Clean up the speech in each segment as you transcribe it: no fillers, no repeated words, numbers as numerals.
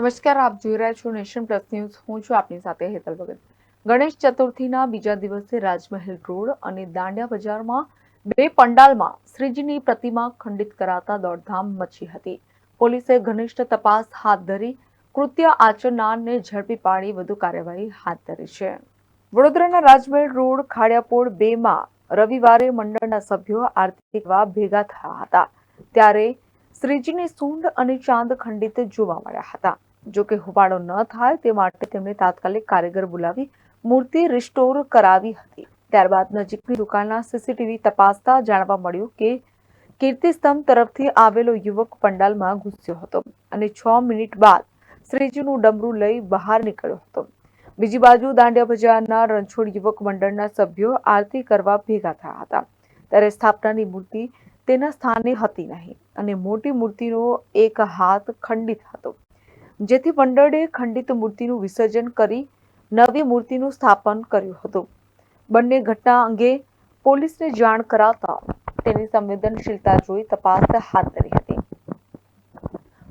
નમસ્કાર, આપ જોઈ રહ્યા છો નેશન પ્લસ ન્યૂઝ. હું છું આપની સાથે હેતલ ભગત. ગણેશ ચતુર્થીના બીજા દિવસે રાજમહેલ રોડ અને દાંડિયા બજારમાં બે પંડાલમાં શ્રીજીની પ્રતિમા ખંડિત કરાતા દોડધામ મચી હતી. પોલીસે ઘનિષ્ઠ તપાસ હાથ ધરી કૃત્ય આચરનારને ઝડપી પાડી વધુ કાર્યવાહી હાથ ધરી છે. વડોદરાના રાજમહેલ રોડ ખાડિયાપોળ 2 માં રવિવારે મંડળના સભ્યો આરતી કરવા ભેગા થયા હતા. ત્યારે શ્રીજીની સૂંઢ અને ચાંદ ખંડિત જોવા મળ્યા હતા. જો કે હોબાળો ન થાય તે માટે તેમણે તાત્કાલિક કારીગર બોલાવી મૂર્તિ રિસ્ટોર કરાવી હતી. ત્યારબાદ નજીકની દુકાનના સીસીટીવી તપાસતા જાણવા મળ્યું કે કીર્તિસ્તંભ તરફથી આવેલો યુવક પંડાલમાં ઘૂસ્યો હતો અને 6 મિનિટ બાદ શ્રીજીનું ડમરું લઈ બહાર નીકળ્યો હતો. બીજી બાજુ દાંડિયા બજારના રણછોડ યુવક મંડળના સભ્યો આરતી કરવા ભેગા થયા હતા. ત્યારે સ્થાપનાની મૂર્તિ તેના સ્થાને હતી નહીં અને મોટી મૂર્તિનો એક હાથ ખંડિત હતો, જેથી મંડળે ખંડિત મૂર્તિનું વિસર્જન કરી નવી મૂર્તિનું સ્થાપન કર્યું હતું. બંને ઘટના અંગે પોલીસને જાણ કરાતા તેની સંવેદનશીલતા જોઈ તપાસ હાથ ધરી હતી.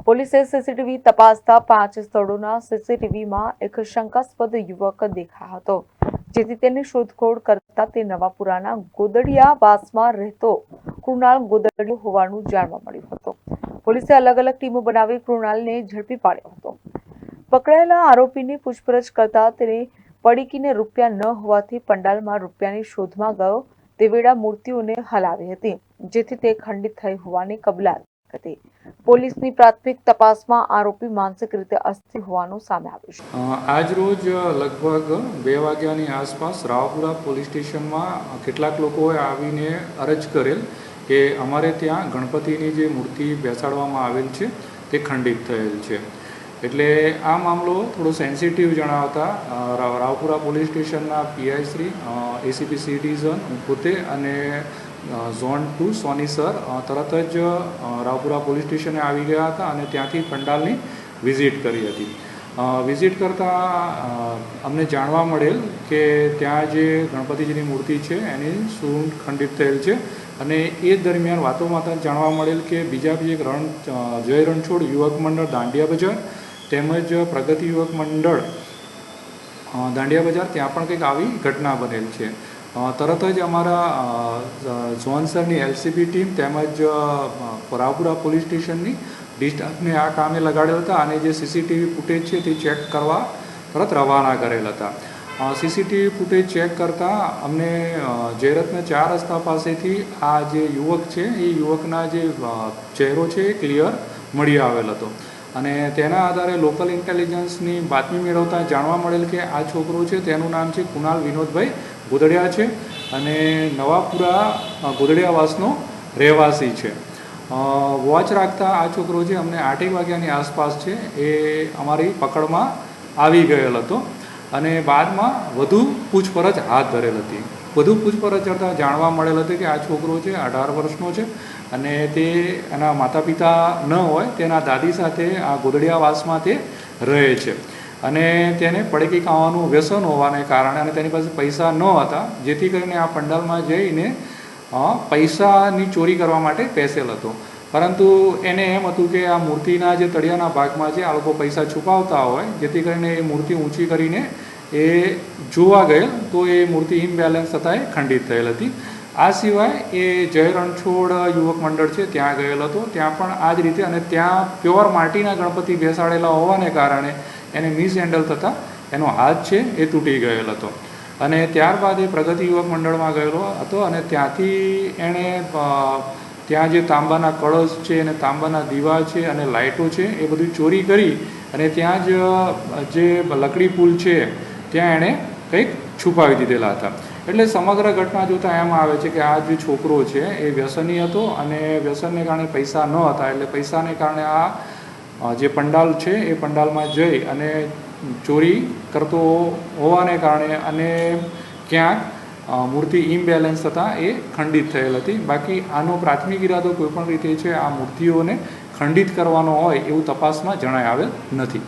પોલીસે સીસીટીવી તપાસતા 5 સ્થળોના સીસીટીવીમાં એક શંકાસ્પદ યુવક દેખાયો હતો, જેથી તેની શોધખોળ કરતા તે નવાપુરાના ગોદડિયા વાસમાં રહેતો કૃણાલ ગોદડિયો હોવાનું જાણવા મળ્યું હતું. પોલીસે અલગ અલગ ટીમો બનાવી કૃણાલને ઝડપી પાડ્યો હતો. પકડાયેલા આરોપીની પૂછપરછ કરતા તેને પડીકીને રૂપિયા ન હોવાથી પંડાલમાં રૂપિયાની શોધમાં ગયો તે વેળા મૂર્તિઓને હલાવી હતી, જેથી તે ખંડિત થઈ હોવાની કબૂલાત હતી. પોલીસની પ્રાથમિક તપાસમાં આરોપી માનસિક રીતે અસ્થિર હોવાનું સામે આવ્યું છે. આજ રોજ લગભગ 2 વાગ્યાની આસપાસ રાવપુરા પોલીસ સ્ટેશનમાં કેટલાક લોકોએ આવીને અરજ કરેલ કે અમારે ત્યાં ગણપતિની જે મૂર્તિ બેસાડવામાં આવેલ છે તે ખંડિત થયેલ છે. એટલે આ મામલો થોડો સેન્સિટિવ જણાવતા રાવપુરા પોલીસ સ્ટેશનના પીઆઈ શ્રી, એસીપી સિટીઝન, હું પોતે અને ઝોન 2 સોની સર તરત જ રાવપુરા પોલીસ સ્ટેશને આવી ગયા હતા અને ત્યાંથી પંડાલની વિઝિટ કરી હતી. વિઝિટ કરતાં અમને જાણવા મળેલ કે ત્યાં જે ગણપતિજીની મૂર્તિ છે એની સૂંઢ ખંડિત થયેલ છે અને એ દરમિયાન વાતોમાં જાણવા મળેલ કે બીજા બી એક જય રણછોડ યુવક મંડળ દાંડિયા બજાર તેમજ પ્રગતિ યુવક મંડળ દાંડિયા બજાર ત્યાં પણ કંઈક આવી ઘટના બનેલ છે. તરત જ અમારા ઝોન સરની એલસીબી ટીમ તેમજ રાવપુરા પોલીસ સ્ટેશનની ડિસ્ટાફને આ કામે લગાડેલ હતા અને જે સીસીટીવી ફૂટેજ છે તે ચેક કરવા તરત રવાના કરેલ હતા. સીસીટીવી ફૂટેજ ચેક કરતાં અમને જયરત્ન 4 રસ્તા પાસેથી આ જે યુવક છે એ યુવકના જે ચહેરો છે એ ક્લિયર મળી આવેલ હતો અને તેના આધારે લોકલ ઇન્ટેલિજન્સની બાતમી મેળવતા જાણવા મળેલ કે આ છોકરો છે તેનું નામ છે કૃણાલ વિનોદભાઈ ગોદડિયા છે અને નવાપુરા ગોદડિયાવાસનો રહેવાસી છે. વોચ રાખતા આ છોકરો છે અમને 8 વાગ્યાની આસપાસ છે એ અમારી પકડમાં આવી ગયેલ હતો અને બાદમાં વધુ પૂછપરછ હાથ ધરેલ હતી. વધુ પૂછપરછ કરતાં જાણવા મળેલ હતું કે આ છોકરો છે 18 વર્ષનો છે અને તે એના માતા પિતા ન હોય તેના દાદી સાથે આ ગોદડિયાવાસમાં તે રહે છે અને તેને પડીકી ખાવાનું વ્યસન હોવાને કારણે અને તેની પાસે પૈસા ન હતા, જેથી કરીને આ પંડાલમાં જઈને પૈસાની ચોરી કરવા માટે પેસેલ હતો. પરંતુ એને એમ હતું કે આ મૂર્તિના જે તળિયાના ભાગમાં છે આ લોકો પૈસા છુપાવતા હોય, જેથી કરીને એ મૂર્તિ ઊંચી કરીને એ જોવા ગયેલ તો એ મૂર્તિ ઇમ્બેલેન્સ થતાં એ ખંડિત થયેલ હતી. આ સિવાય એ જય રણછોડ યુવક મંડળ છે ત્યાં ગયેલ હતો, ત્યાં પણ આ જ રીતે અને ત્યાં પ્યોર માટીના ગણપતિ બેસાડેલા હોવાને કારણે એને મિસહેન્ડલ થતાં એનો હાથ છે એ તૂટી ગયેલ હતો અને ત્યારબાદ એ પ્રગતિ યુવક મંડળમાં ગયેલો હતો અને ત્યાંથી એણે ત્યાં જે તાંબાના કળશ છે અને તાંબાના દીવા છે અને લાઇટો છે એ બધી ચોરી કરી અને ત્યાં જ જે લકડી પુલ છે ત્યાં એણે કંઈક છુપાવી દીધેલા હતા. એટલે સમગ્ર ઘટના જોતાં એમ આવે છે કે આ જે છોકરો છે એ વ્યસની હતો અને વ્યસનને કારણે પૈસા ન હતા, એટલે પૈસાને કારણે આ જે પંડાલ છે એ પંડાલમાં જઈ અને ચોરી કરતો હોવાને કારણે અને ક્યાંક મૂર્તિ ઇમ્બેલેન્સ થતાં એ ખંડિત થયેલ હતી. બાકી આનો પ્રાથમિક ઇરાદો કોઈપણ રીતે છે આ મૂર્તિઓને ખંડિત કરવાનો હોય એવું તપાસમાં જણાઈ આવેલ નથી.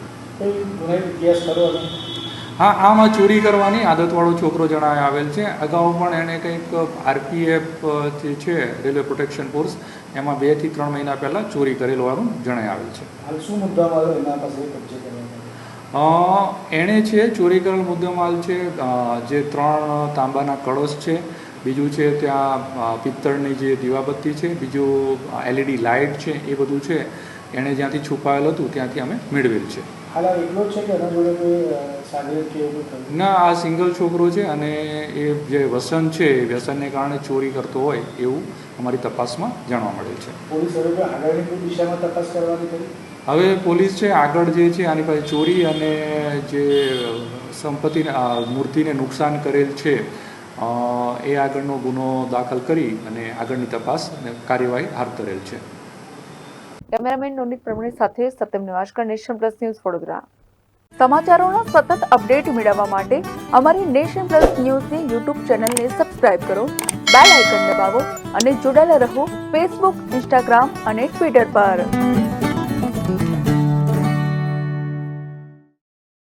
હા, આમાં ચોરી કરવાની આદતવાળો છોકરો જણાય આવેલ છે. અગાઉ પણ એણે કંઈક આરપીએફ જે છે રેલવે પ્રોટેક્શન ફોર્સ એમાં 2 થી 3 મહિના પહેલાં ચોરી કરેલ હોવાનું જણાય આવેલ છે. હાલ શું મુદ્દામાલ એના પાસે કબજે કરવામાં એણે છે ચોરી કરેલ મુદ્દામાલ છે જે 3 તાંબાના કળશ છે, બીજું છે ત્યાં પિત્તળની જે દીવાબત્તી છે, બીજું LED લાઇટ છે, એ બધું છે એણે જ્યાંથી છુપાયેલ હતું ત્યાંથી અમે મેળવેલ છે. હાલ આ એકલો જ છે કે એના જોડે કોઈ શારીરિક કે એવું કંઈ ના, આ સિંગલ છોકરો છે અને એ જે વ્યસન છે એ વ્યસનને કારણે ચોરી કરતો હોય એવું અમારી તપાસમાં જાણવા મળેલ છે. પોલીસ હવે કોઈ આગળની કોઈ દિશામાં તપાસ કરવાની કરી? હવે પોલીસ છે આગળ જે છે આની પાસે ચોરી અને જે સંપત્તિને મૂર્તિને નુકસાન કરેલ છે એ આગળનો ગુનો દાખલ કરી અને આગળની તપાસ અને કાર્યવાહી હાથ ધરેલ છે. કેમેરામેન નોનિત પ્રવીણ સાથે Satyam Nivaskar, Nation Plus News, Vadodara. સમાચારોના સતત અપડેટ મેળવવા માટે અમારી નેશન પ્લસ ન્યૂઝની યુટ્યુબ ચેનલને સબસ્ક્રાઇબ કરો, બેલ આઇકન દબાવો અને જોડાયેલા રહો ફેસબુક, ઇન્સ્ટાગ્રામ અને ટ્વિટર પર.